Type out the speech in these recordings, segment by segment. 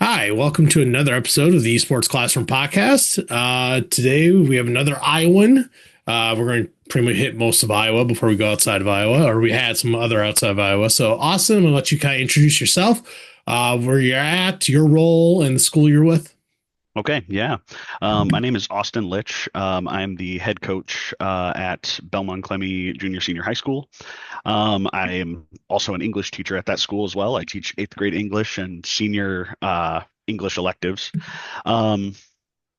Hi, welcome to another episode of the Esports Classroom Podcast. Today we have another Iowan. We're going to pretty much hit most of Iowa before we go outside of Iowa, or we had some other outside of Iowa. So, Austin, I'm going to let you kind of introduce yourself, where you're at, your role, and the school you're with. Okay, yeah. My name is Austin Lich. I'm the head coach at Belmont Clemmy Junior Senior High School. I am also an English teacher at that school as well. I teach eighth grade English and senior English electives. Um,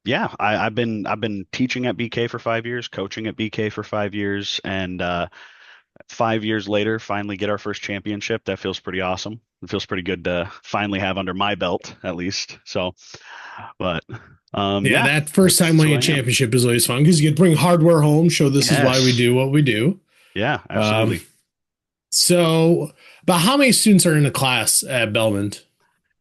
yeah, I've been teaching at BK for 5 years, coaching at BK for 5 years, and 5 years later, finally get our first championship. That feels pretty awesome. It feels pretty good to finally have under my belt, at least. So, but Yeah, yeah, that first time that's who winning a I am. championship is always fun because you get to bring hardware home, show this is why we Yes. do what we do. Yeah, Um, absolutely. so, about how many students are in the class at Belmont?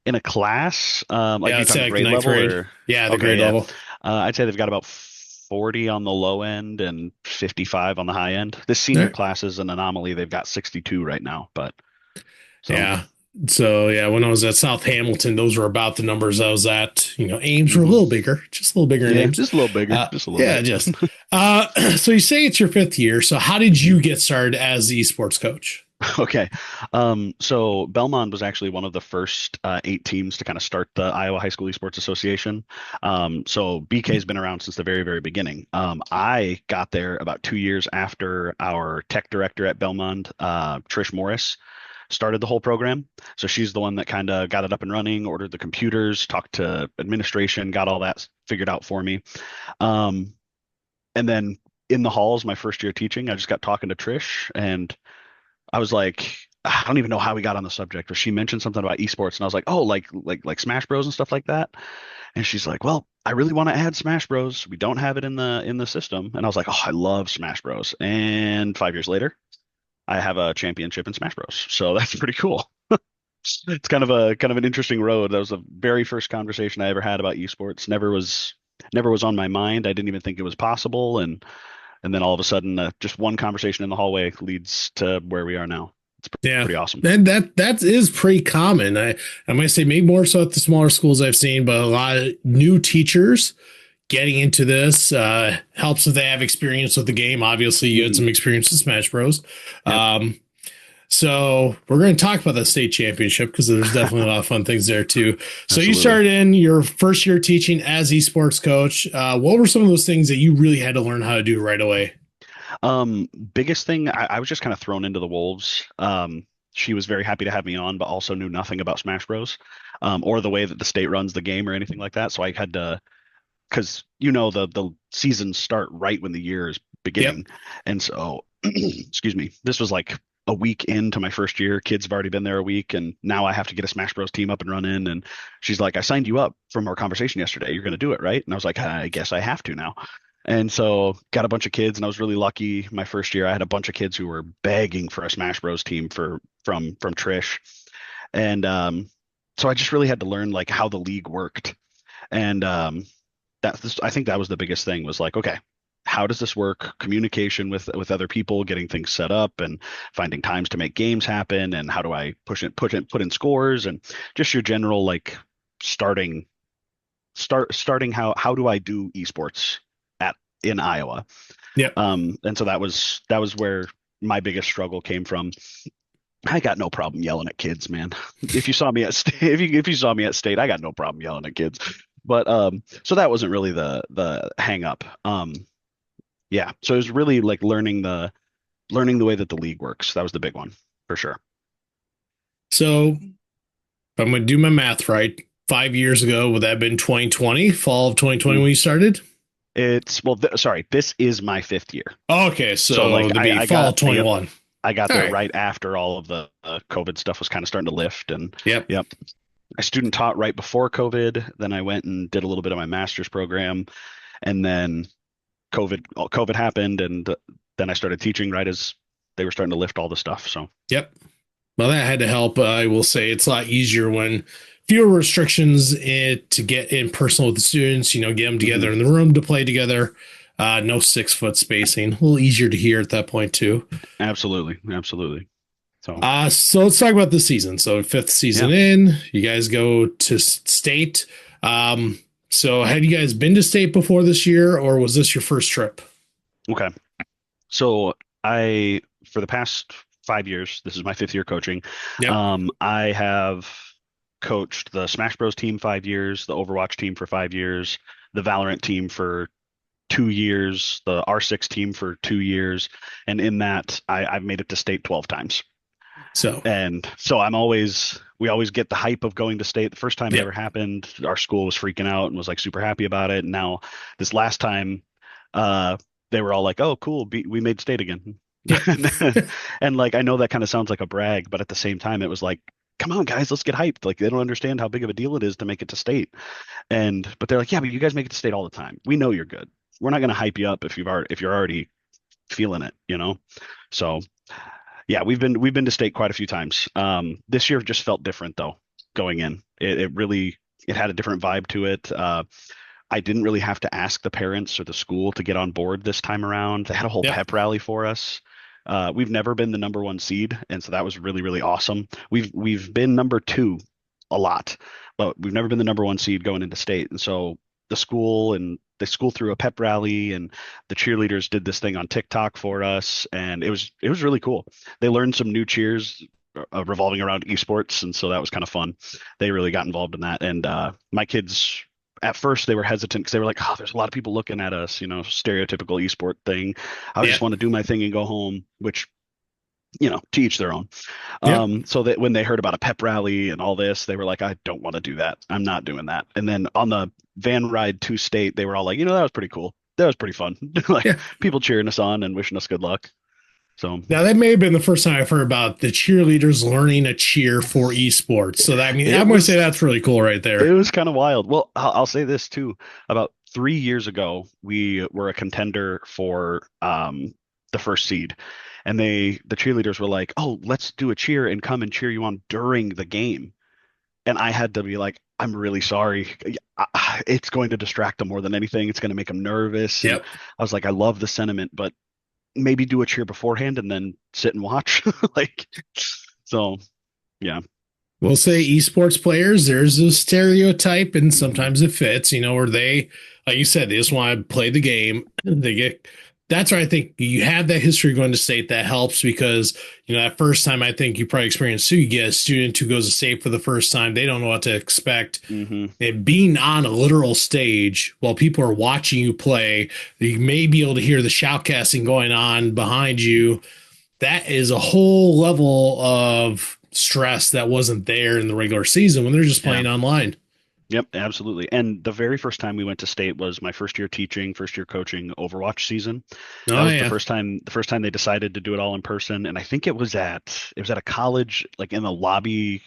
In a class, like Yeah, you let's say talking like the grade ninth level grade. or Yeah, the okay, grade yeah. level. I'd say they've got about 40 on the low end and 55 on the high end. This All senior right. class is an anomaly. They've got 62 right now, but so Yeah. So yeah, when I was at South Hamilton, those were about the numbers I was at. Ames were a hmm little bigger, just a little bigger in yeah, Ames. just a little bigger, just a little Yeah, bit. just. So you say it's your fifth year. So how did Mhm. you get started as the esports coach? Okay. So Belmont was actually one of the first eight teams to kind of start the Iowa High School Esports Association. So BK has been around since the very, very beginning. I got there about 2 years after our tech director at Belmont, Trish Morris, started the whole program. So she's the one that kind of got it up and running, ordered the computers, talked to administration, got all that figured out for me. Um, and then in the halls, my first year teaching, I just got talking to Trish and I was like, I don't even know how we got on the subject, but she mentioned something about esports, and I was like, oh, like Smash Bros and stuff like that. And she's like, well, I really want to add Smash Bros. We don't have it in the system. And I was like, oh, I love Smash Bros. And 5 years later, I have a championship in Smash Bros. So that's pretty cool. It's kind of an interesting road. That was the very first conversation I ever had about esports. Never was on my mind. I didn't even think it was possible. And then all of a sudden, just one conversation in the hallway leads to where we are now. It's Yeah, pretty awesome. and that is pretty common. I might say maybe more so at the smaller schools I've seen, but a lot of new teachers getting into this helps if they have experience with the game. Obviously, you had hmm some experience with Smash Bros. Yep. Um, So we're going to talk about the state championship because there's definitely a lot of fun things there too. So you Absolutely. started in your first year teaching as esports coach. What were some of those things that you really had to learn how to do right away? Biggest thing, I was just kind of thrown into the wolves. She was very happy to have me on, but also knew nothing about Smash Bros. Or the way that the state runs the game or anything like that. So I had to, because the seasons start right when the year is Yep. beginning, and so excuse me, this was like a week into my first year. Kids have already been there a week, and now I have to get a Smash Bros team up and running. And she's like, "I signed you up from our conversation yesterday. You're going to do it, right?" And I was like, "I guess I have to now." And so got a bunch of kids, and I was really lucky. My first year, I had a bunch of kids who were begging for a Smash Bros team from Trish, and so I just really had to learn like how the league worked. And I think that was the biggest thing was like, okay, how does this work? Communication with other people, getting things set up, and finding times to make games happen, and how do I put in scores, and just your general like starting starting how do I do esports at in Iowa? Yep. And so that was where my biggest struggle came from. I got no problem yelling at kids, man. If you saw me at state, if you saw me at state, I got no problem yelling at kids. But so that wasn't really the hang up. Yeah, so it was really like learning the way that the league works. That was the big one for sure. So if I'm going to do my math right, 5 years ago, would that have been 2020, fall of 2020 Mhm. when you started? It's well, sorry, this is my fifth year. Okay, So so like to I be I fall got of yep, 21. I got All there right. right after all of the COVID stuff was kind of starting to lift, and Yep. yep, I student taught right before COVID. Then I went and did a little bit of my master's program, and then COVID happened, and then I started teaching right as they were starting to lift all the stuff. So Yep. Well, that had to help. I will say it's a lot easier when fewer restrictions to get in personal with the students, get them mhm, together in the room to play together. No 6 foot spacing. A little easier to hear at that point, too. absolutely, absolutely. So So let's talk about this season. So fifth season yeah. in, you guys go to state. Um, so had you guys been to state before this year, or was this your first trip? Okay. So I, for the past 5 years, this is my fifth year coaching. Yep. I have coached the Smash Bros team 5 years, the Overwatch team for 5 years, the Valorant team for 2 years, the R6 team for 2 years, and in that, I've made it to state 12 times. So And so we always get the hype of going to state. The first time it ever yep. happened, our school was freaking out and was like super happy about it. And now this last time, uh, they were all like, "Oh, cool, we made state again." Yep. And like I know that kind of sounds like a brag, but at the same time, it was like, "Come on, guys, let's get hyped." Like they don't understand how big of a deal it is to make it to state. And but they're like, "Yeah, but you guys make it to state all the time. We know you're good. We're not going to hype you up if you're already feeling it, you know." So yeah, we've been to state quite a few times. This year just felt different though. Going in, it really it had a different vibe to it. I didn't really have to ask the parents or the school to get on board this time around. They had a whole Yep. pep rally for us. We've never been the number one seed, and so that was really really awesome. We've been number two a lot, but we've never been the number one seed going into state. And so the school threw a pep rally, and the cheerleaders did this thing on TikTok for us, and it was really cool. They learned some new cheers revolving around esports, and so that was kind of fun. They really got involved in that, and my kids. At first, they were hesitant because they were like, "Oh, there's a lot of people looking at us, stereotypical esport thing. I just Yep. want to do my thing and go home," which, to each their own. Yep. So that when they heard about a pep rally and all this, they were like, "I don't want to do that. I'm not doing that." And then on the van ride to state, they were all like, "That was pretty cool. That was pretty fun." Like Yeah. people cheering us on and wishing us good luck. So Now that may have been the first time I've heard about the cheerleaders learning a cheer for esports. So that, I mean, it I'm going to say was that's really cool right it there. was kind of wild. Well, I'll say this too. About 3 years ago, we were a contender for the first seed, and the cheerleaders were like, "Oh, let's do a cheer and come and cheer you on during the game." And I had to be like, "I'm really sorry. It's going to distract them more than anything. It's going to make them nervous." And Yep. I was like, "I love the sentiment, but maybe do a cheer beforehand and then sit and watch." Like, so yeah. We'll say esports players, there's a stereotype, and sometimes it fits, where they, like you said, they just want to play the game. They get That's where I think you have that history going to state that helps because, that first time I think you probably experienced too, you get a student who goes to state for the first time, they don't know what to expect. Hmm. And being on a literal stage while people are watching you play, you may be able to hear the shoutcasting going on behind you. That is a whole level of stress that wasn't there in the regular season when they're just Yeah. playing online. Yep, absolutely. And the very first time we went to state was my first year teaching, first year coaching Overwatch season. That Oh was yeah. the first time they decided to do it all in person. And I think it was at a college, like in the lobby.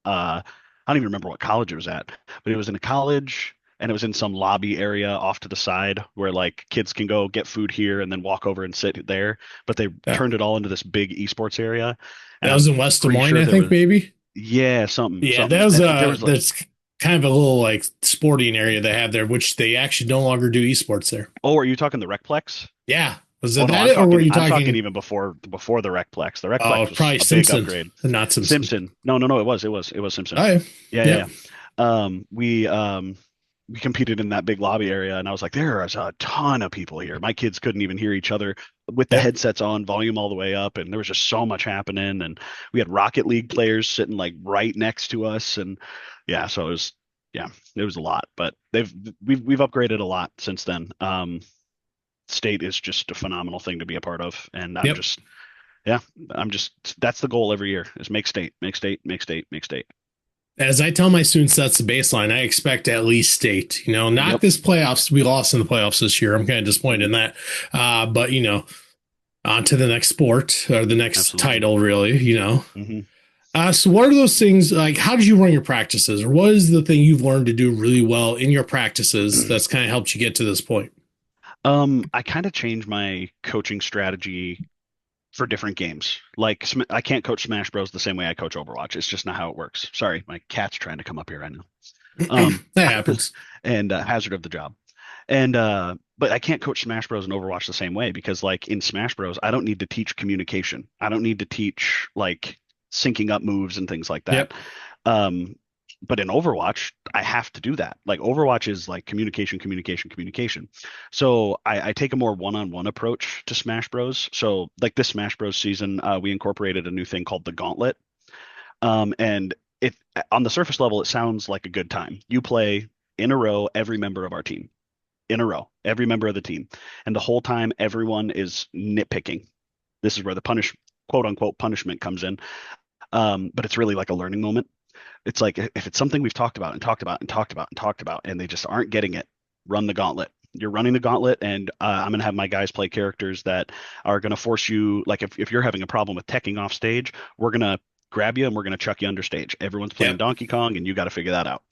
I don't even remember what college it was at, but it was in a college and it was in some lobby area off to the side where like kids can go get food here and then walk over and sit there. But they Yeah. turned it all into this big esports area. And That I'm was in West Des pretty Moines, sure I there think was, maybe. yeah, something, Yeah, something. And there was like, that's kind of a little like sporting area they have there, which they actually no longer do esports there. oh, are you talking the Recplex? Yeah. Was Oh that no, it, or were you I'm talking talking? even before the Recplex. The Oh, Recplex was probably a big Simpson, upgrade. not Simpson. Simpson. No, no, no, it was Simpson. Oh yeah. Yeah, yeah, Yep. yeah. We competed in that big lobby area, and I was like, there is a ton of people here. My kids couldn't even hear each other with the Yep. headsets on, volume all the way up, and there was just so much happening. And we had Rocket League players sitting like right next to us, and yeah, so yeah, it was a lot. But we've upgraded a lot since then. State is just a phenomenal thing to be a part of, and Yep. yeah, that's the goal every year is make state, make state, make state, make state. As I tell my students, that's the baseline. I expect at least state. Not Yep, this playoffs. We lost in the playoffs this year. I'm kind of disappointed in that. But on to the next sport or the next absolutely. title, really. Hmm. So what are those things like? How did you run your practices, or what is the thing you've learned to do really well in your practices that's kind of helped you get to this point? I kind of changed my coaching strategy for different games. Like I can't coach Smash Bros the same way I coach Overwatch. It's just not how it works. Sorry, my cat's trying to come up here right now. Um, That happens. and hazard of the job. And but I can't coach Smash Bros and Overwatch the same way because like in Smash Bros, I don't need to teach communication. I don't need to teach like syncing up moves and things like that. Yep. Um, but in Overwatch, I have to do that. Like Overwatch is like communication, communication, communication. So I take a more one-on-one approach to Smash Bros. So like this Smash Bros season, we incorporated a new thing called the Gauntlet. And it on the surface level, it sounds like a good time. You play in a row every member of our team in a row, every member of the team. And the whole time, everyone is nitpicking. This is where the quote unquote punishment comes in. But it's really like a learning moment. It's like if it's something we've talked about and talked about and talked about and talked about, and they just aren't getting it, run the gauntlet. You're running the gauntlet, and I'm going to have my guys play characters that are going to force you. Like if you're having a problem with teching off stage, we're going to grab you and we're going to chuck you under stage. Everyone's playing Yep. Donkey Kong, and you got to figure that out.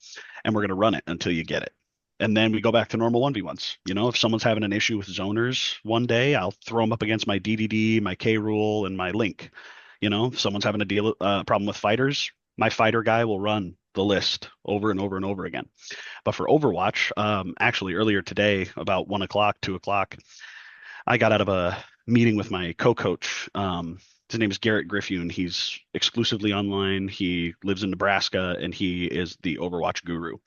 And we're going to run it until you get it. And then we go back to normal 1v1s. You know, if someone's having an issue with zoners one day, I'll throw them up against my DDD, my K rule, and my Link. You know, if someone's having a problem with fighters, my fighter guy will run the list over and over and over again. But for Overwatch, actually earlier today, about 1 o'clock, 2 o'clock, I got out of a meeting with my co-coach. His name is Garrett Griffin. He's exclusively online. He lives in Nebraska, and he is the Overwatch guru.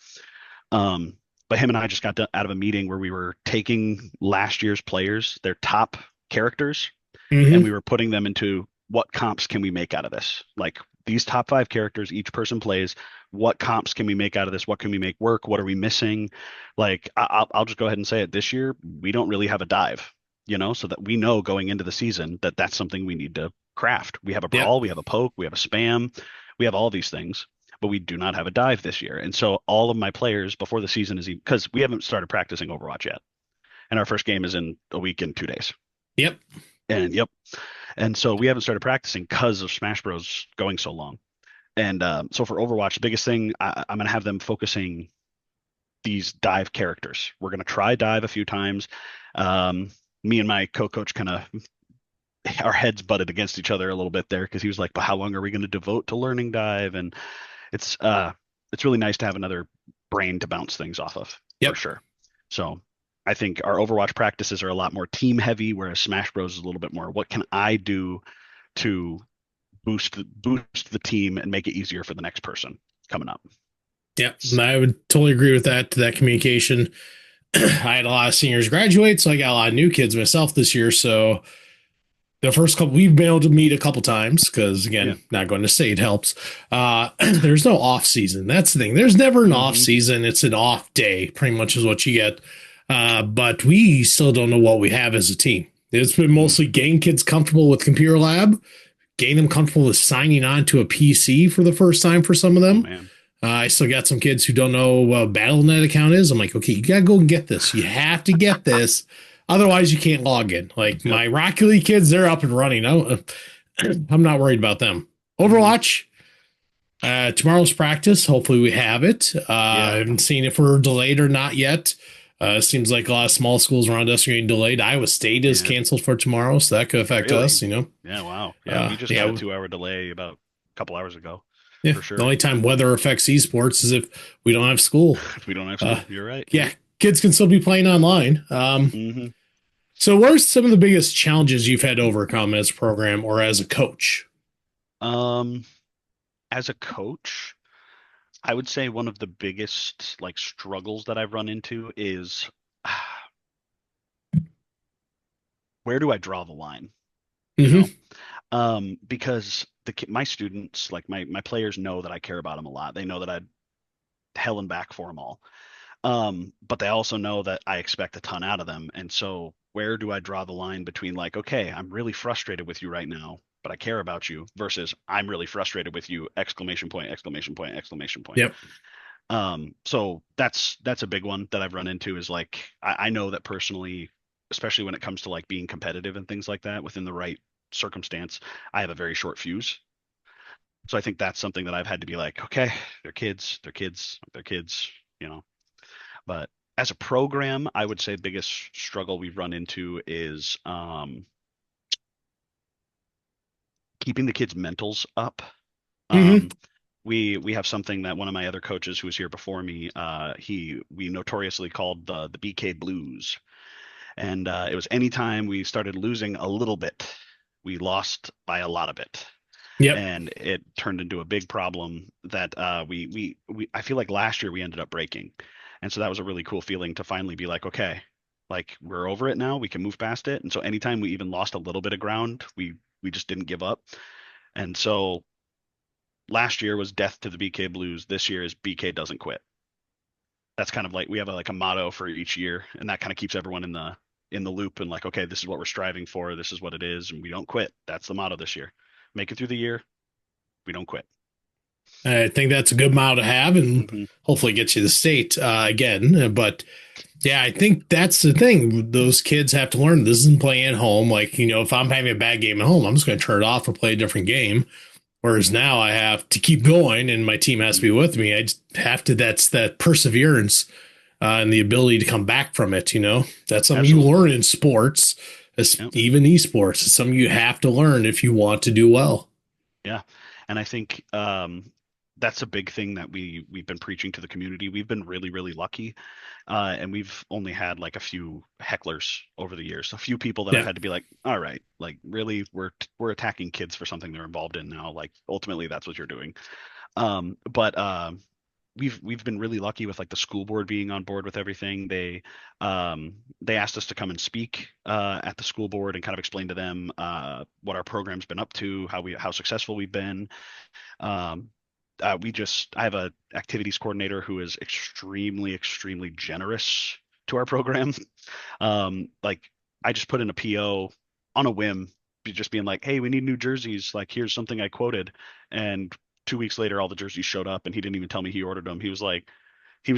Um, but him and I just got out of a meeting where we were taking last year's players, their top characters, and we Hmm. were putting them into what comps can we make out of this? Like these top five characters, each person plays. What comps can we make out of this? What can we make work? What are we missing? Like I'll just go ahead and say it. This year we don't really have a dive, you know, so that we know going into the season that that's something we need to craft. We have a Yep. brawl, we have a poke, we have a spam, we have all these things, but we do not have a dive this year. And so all of my players before the season is because we haven't started practicing Overwatch yet, and our first game is in a week and 2 days. Yep. And yep, and so we haven't started practicing because of Smash Bros. Going so long. And so for Overwatch, the biggest thing I'm going to have them focusing these dive characters. We're going to try dive a few times. Um, Me and my co-coach kind of our heads butted against each other a little bit there because he was like, "But how long are we going to devote to learning dive?" And it's uh, it's really nice to have another brain to bounce things off of for Yep. sure. So I think our Overwatch practices are a lot more team heavy, whereas Smash Bros is a little bit more what can I do to boost the team and make it easier for the next person coming up. Yep. I would totally agree with that. That communication. I had a lot of seniors graduate, so I got a lot of new kids myself this year. So the first couple we've been able to meet a couple times because Yeah. again, not going to state helps. There's no off season. That's the thing. There's never an off Hmm. season. It's an off day, pretty much is what you get. But we still don't know what we have as a team. It's been Mm. mostly getting kids comfortable with computer lab, getting them comfortable with signing on to a PC for the first time for some of Oh them. man. I still got some kids who don't know what a BattleNet account is. I'm like, okay, you gotta go and get this. You have to get this. Otherwise, you can't log in. Like Yep. my Rocket League kids, they're up and running. I'm not worried about them. Hmm. Overwatch, tomorrow's practice. Hopefully, we have it. I Yeah. haven't seen if we're delayed or not yet. Seems like a lot of small schools around us are getting delayed. Iowa State is Yeah. canceled for tomorrow, so that could affect Really? us, you know. Yeah. Wow. Yeah. We just got a Yeah, 2 hour delay about a couple hours ago, yeah. for The sure. only time weather affects esports is if we don't have school. If we don't have Uh, school, you're right. yeah, Yep. kids can still be playing online. Hmm. So, what are some of the biggest challenges you've had to overcome as a program or as a coach? Um, as a coach, I would say one of the biggest like struggles that I've run into is where do I draw the line? You know, Hmm. because my students, like my players, know that I care about them a lot. They know that I'd hell and back for them all. But they also know that I expect a ton out of them. And so where do I draw the line between like, okay, I'm really frustrated with you right now, but I care about you versus I'm really frustrated with you, exclamation point, exclamation point, exclamation point. Yep. So that's a big one that I've run into is like I know that personally, especially when it comes to like being competitive and things like that within the right circumstance, I have a very short fuse. So I think that's something that I've had to be like, okay, they're kids, they're kids, they're kids, you know. But as a program, I would say biggest struggle we've run into is keeping the kids' mentals up. Hmm. Um, we have something that one of my other coaches who was here before me, we notoriously called the BK Blues, and it was anytime we started losing a little bit, we lost by a lot of it, Yep. and it turned into a big problem that we I feel like last year we ended up breaking, and so that was a really cool feeling to finally be like, okay, like we're over it now, we can move past it, and so anytime we even lost a little bit of ground, we just didn't give up, and so last year was death to the BK Blues. This year is BK doesn't quit. That's kind of like we have like a motto for each year, and that kind of keeps everyone in the loop and like, okay, this is what we're striving for. This is what it is, and we don't quit. That's the motto this year. Make it through the year. We don't quit. I think that's a good mile to have, and Hmm. hopefully gets you the state again. But yeah, I think that's the thing. Those kids have to learn this isn't playing at home. Like, if I'm having a bad game at home, I'm just going to turn it off or play a different game. Whereas now I have to keep going and my team has to Hmm. be with me. I just have to, that's that perseverance and the ability to come back from it. That's something you Absolutely. learn in sports, Yep. even esports. It's something you have to learn if you want to do well. Yeah. And I think that's a big thing that we've been preaching to the community. We've been really, really lucky. And we've only had like a few hecklers over the years, a few people that I've Yeah. had to be like, all right, like really, we're attacking kids for something they're involved in now. Like ultimately, that's what you're doing. But we've been really lucky with like the school board being on board with everything. They asked us to come and speak at the school board and kind of explain to them what our program's been up to, how successful we've been. Um, I have a activities coordinator who is extremely, extremely generous to our program. Like I just put in a PO on a whim, just being like, "Hey, we need new jerseys. Like, here's something I quoted." And 2 weeks later, all the jerseys showed up, and he didn't even tell me he ordered them. He was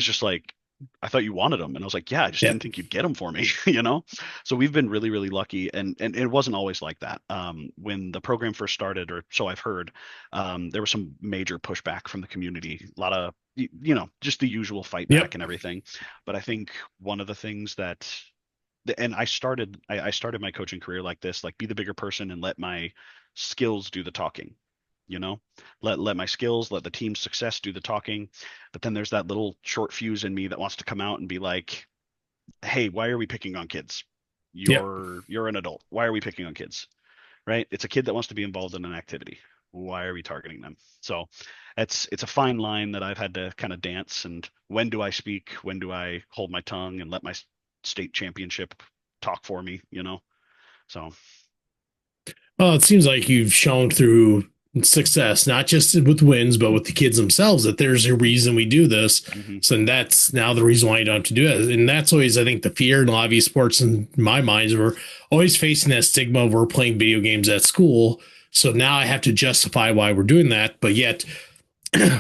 just like, I thought you wanted them. And I was like, yeah, I just Yeah. didn't think you'd get them for me, you know? So we've been really, really lucky. And it wasn't always like that. When the program first started, or so I've heard, there was some major pushback from the community, a lot of, just the usual fight back Yep. and everything. But I think one of the things that, and I started my coaching career like this, like be the bigger person and let my skills do the talking, you know, let my skills, let the team's success do the talking. But then there's that little short fuse in me that wants to come out and be like, hey, why are we picking on kids? Yep. You're an adult. Why are we picking on kids? Right? It's a kid that wants to be involved in an activity. Why are we targeting them? So it's a fine line that I've had to kind of dance. And when do I speak? When do I hold my tongue and let my state championship talk for me? So Well, it seems like you've shown through success, not just with wins, but with the kids themselves, that there's a reason we do this. hmm So that's now the reason why you don't have to do it. And that's always, I think, the fear in a lot of esports in my mind is we're always facing that stigma of we're playing video games at school. So now I have to justify why we're doing that. But yet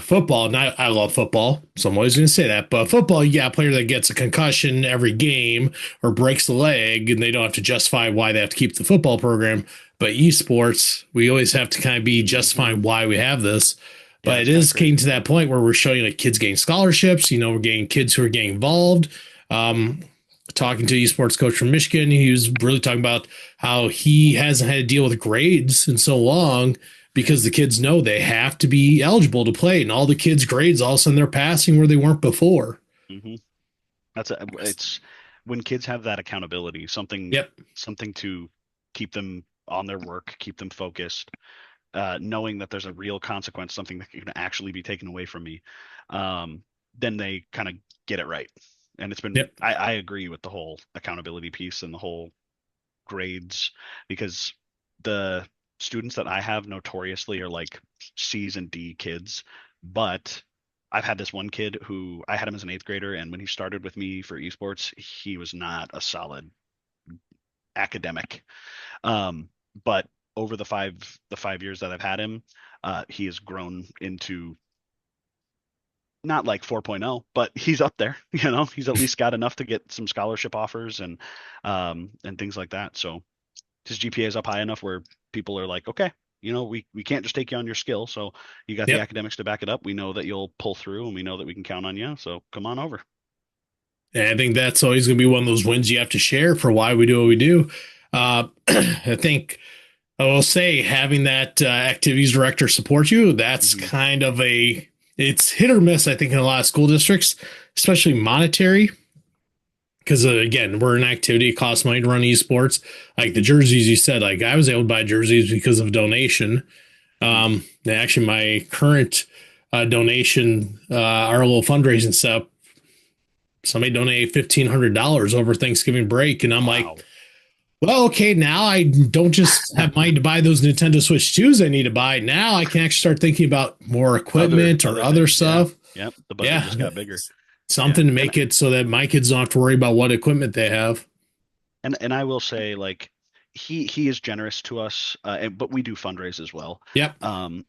football, and I love football, so I'm always going to say that. But football, you got a player that gets a concussion every game or breaks the leg, and they don't have to justify why they have to keep the football program. But esports, we always have to kind of be hmm justifying why we have this. yeah, But it it's kind of is getting crazy. to that point where we're showing like kids getting scholarships. We're getting kids who are getting involved. Um, Talking to an esports coach from Michigan, he was really talking about how he hasn't had to deal with grades in so long Yeah. because the kids know they have to be eligible to play, and all the kids' grades all of a sudden they're passing where they weren't before. hmm it's when kids have that accountability, Yep. something to keep them on their work, keep them focused, knowing that there's a real consequence, something that can actually be taken away from me, um, then they kind of get it right. And Yep. I agree with the whole accountability piece and the whole grades, because the students that I have notoriously are like C's and D kids, but I've had this one kid who I had him as an eighth grader, and when he started with me for esports, he was not a solid academic. But over the 5 years that I've had him, he has grown into not like 4.0, but he's up there. He's at least got enough to get some scholarship offers and things like that. So his GPA is up high enough where people are like, okay, we can't just take you on your skill. So you got the Yep. academics to back it up. We know that you'll pull through, and we know that we can count on you. So come on over. And I think that's always going to be one of those wins you have to share for why we do what we do. I think I will say having that activities director support you, that's Hmm. kind of it's hit or miss, I think, in a lot of school districts, especially monetary. Because again, we're an activity, it costs money to run esports. Like the Hmm. jerseys, you said, like I was able to buy jerseys because of donation. Hmm. Actually, my current donation, our little fundraising stuff, somebody donated $1,500 over Thanksgiving break, and I'm like, Wow. well, okay, now I don't just have money to buy those Nintendo Switch 2s I need to buy. Now I can actually start thinking about more equipment or Other other things, yeah. stuff. Yep, the budget Yeah, just got bigger. Yeah. something to And make it so that my kids don't have to worry about what equipment they have. and I will say, like, he is generous to us, but we do fundraise as well. Yep,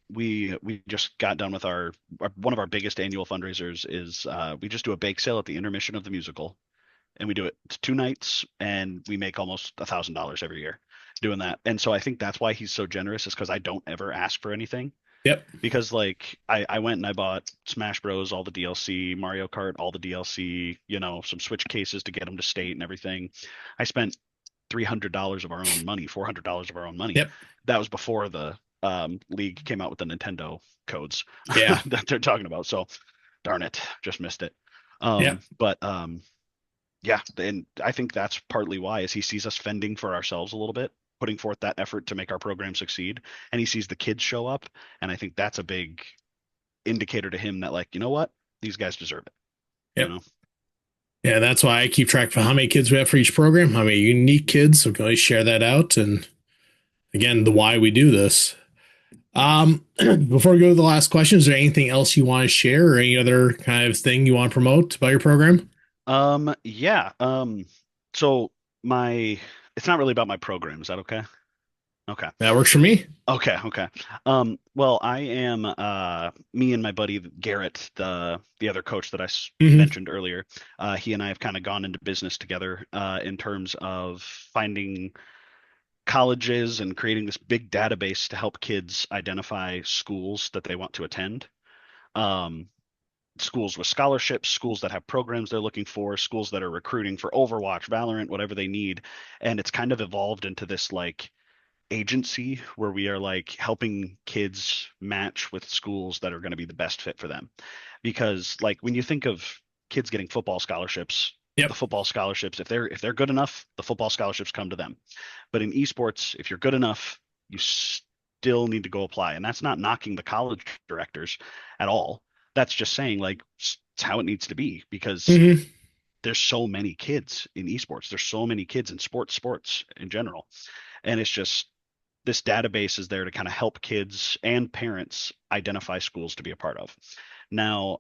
We just got done with our one of our biggest annual fundraisers is we just do a bake sale at the intermission of the musical, and we do it 2 nights, and we make almost $1,000 every year doing that. And so I think that's why he's so generous, is because I don't ever ask for anything. yep, Because like I went and I bought Smash Bros, all the DLC, Mario Kart, all the DLC, some Switch cases to get them to state and everything. I spent $300 of our own money, $400 of our own money. yep, That was before the league came out with the Nintendo codes yeah, that they're talking about. So darn it, just missed it. yep, But yeah, and I think that's partly why is he sees us fending for ourselves a little bit, putting forth that effort to make our program succeed, and he sees the kids show up, and I think that's a big indicator to him that, like, you know what, these guys deserve it. You yep. know. Yeah, that's why I keep track of how many kids we have for each program, how many unique kids. So we can always share that out. And again, the why we do this. Before we go to the last question, is there anything else you want to share or any other kind of thing you want to promote about your program? Yeah. So my, it's not really about my program. Is that okay? Okay. That works for me. Okay. Well, I am me and my buddy Garrett, the other coach that Hmm. mentioned earlier. He and I have kind of gone into business together in terms of finding colleges and creating this big database to help kids identify schools that they want to attend. Um, Schools with scholarships, schools that have programs they're looking for, schools that are recruiting for Overwatch, Valorant, whatever they need. And it's kind of evolved into this like agency where we are like helping kids match with schools that are going to be the best fit for them. Because like when you think of kids getting football scholarships, the Yep. football scholarships, if they're good enough, the football scholarships come to them. But in esports, if you're good enough, you still need to go apply. And that's not knocking the college directors at all. That's just saying like it's how it needs to be because Hmm. there's so many kids in esports. There's so many kids in sports in general. And it's just this database is there to kind of help kids and parents identify schools to be a part of. Now,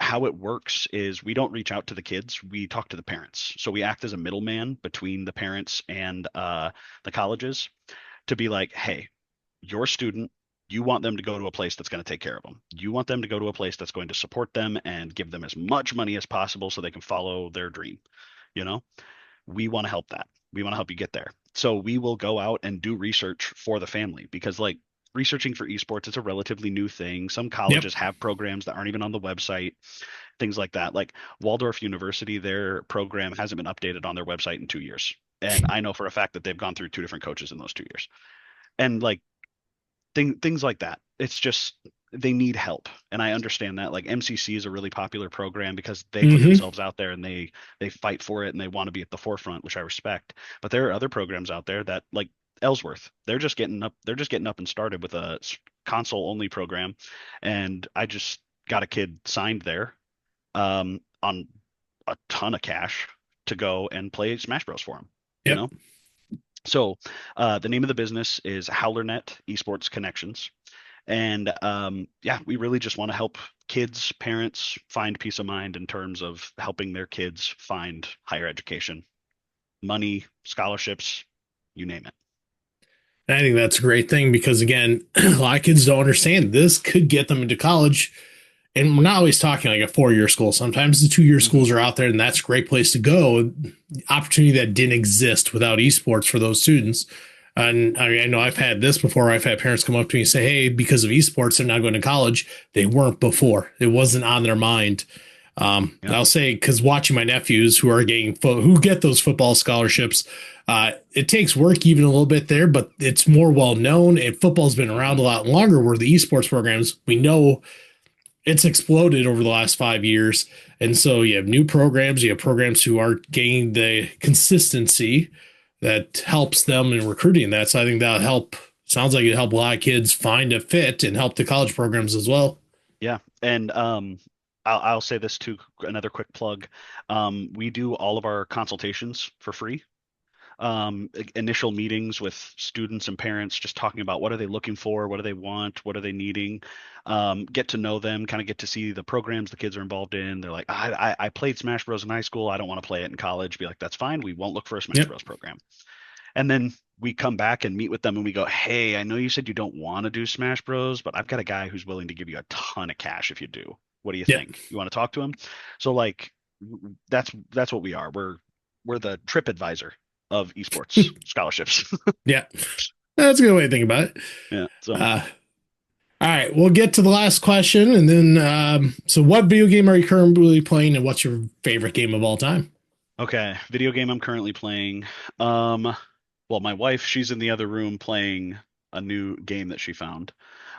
how it works is we don't reach out to the kids, we talk to the parents. So we act as a middleman between the parents and the colleges to be like, hey, your student, you want them to go to a place that's going to take care of them. You want them to go to a place that's going to support them and give them as much money as possible so they can follow their dream. You know, we want to help that. We want to help you get there. So we will go out and do research for the family because like researching for esports is a relatively new thing. Some Yep. colleges have programs that aren't even on the website, things like that. Like Waldorf University, their program hasn't been updated on their website in 2 years. And I know for a fact that they've gone through two different coaches in those 2 years. And like things like that. It's just they need help, and I understand that. Like MCC is a really popular program because they put Hmm. themselves out there and they fight for it and they want to be at the forefront, which I respect. But there are other programs out there that like Ellsworth, they're just getting up. They're just getting up and started with a console only program, and I just got a kid signed there on a ton of cash to go and play Smash Bros for him. You Yep. know, so the name of the business is HowlerNet Esports Connections. And yeah, we really just want to help kids, parents find peace of mind in terms of helping their kids find higher education, money, scholarships, you name it. I think that's a great thing because again, a lot of kids don't understand this could get them into college. And we're not always talking like a 4-year school. Sometimes the 2-year Hmm. schools are out there, and that's a great place to go. Opportunity that didn't exist without esports for those students. And I mean, I know I've had this before. I've had parents come up to me and say, "Hey, because of esports, they're not going to college. They weren't before. It wasn't on their mind." Yeah. I'll say, because watching my nephews who are who get those football scholarships, it takes work even a little bit there, but it's more well known, and football's been around a lot longer. Where the esports programs, we know it's exploded over the last 5 years. And so you have new programs, you have programs who are gaining the consistency that helps them in recruiting that. So I think that'll help. Sounds like it help a lot of kids find a fit and help the college programs as well. Yeah. And I'll say this too, another quick plug. We do all of our consultations for free. Initial meetings with students and parents, just talking about what are they looking for, what do they want, what are they needing. Get to know them, kind of get to see the programs the kids are involved in. They're like, I played Smash Bros in high school. I don't want to play it in college. Be like, that's fine. We won't look for a Smash Yep. Bros program. And then we come back and meet with them and we go, hey, I know you said you don't want to do Smash Bros, but I've got a guy who's willing to give you a ton of cash if you do. What do you Yep. think? You want to talk to him? So like that's what we are. We're the trip advisor of esports scholarships. Yeah. That's a good way to think about it. Yeah. So All right, we'll get to the last question, and then so what video game are you currently playing, and what's your favorite game of all time? okay, video game I'm currently playing. Well, my wife, she's in the other room playing a new game that she found.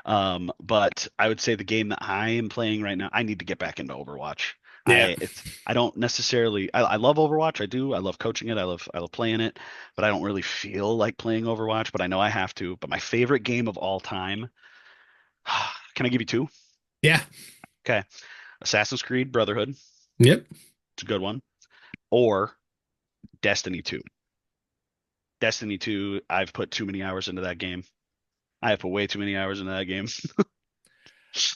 But I would say the game that I am playing right now, I need to get back into Overwatch. Yeah, I don't necessarily I love Overwatch. I do. I love coaching it. I love playing it, but I don't really feel like playing Overwatch, but I know I have to. But my favorite game of all time, can I give you two? yeah, Okay. Assassin's Creed Brotherhood. yep. It's a good one. Or Destiny 2. Destiny 2, I've put too many hours into that game. I have put way too many hours into that game. So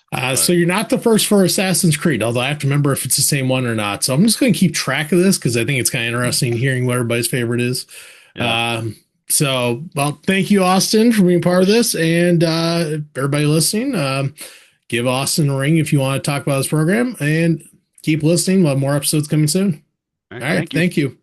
But you're not the first for Assassin's Creed, although I have to remember if it's the same one or not. So I'm just going to keep track of this because I think it's kind of interesting hearing what everybody's favorite is. yeah, Well, thank you, Austin, for being of part of course. this, and everybody listening. Give Austin a ring if you want to talk about this program, and keep listening. We'll have more episodes coming soon. All right. All right, Thank you. thank you.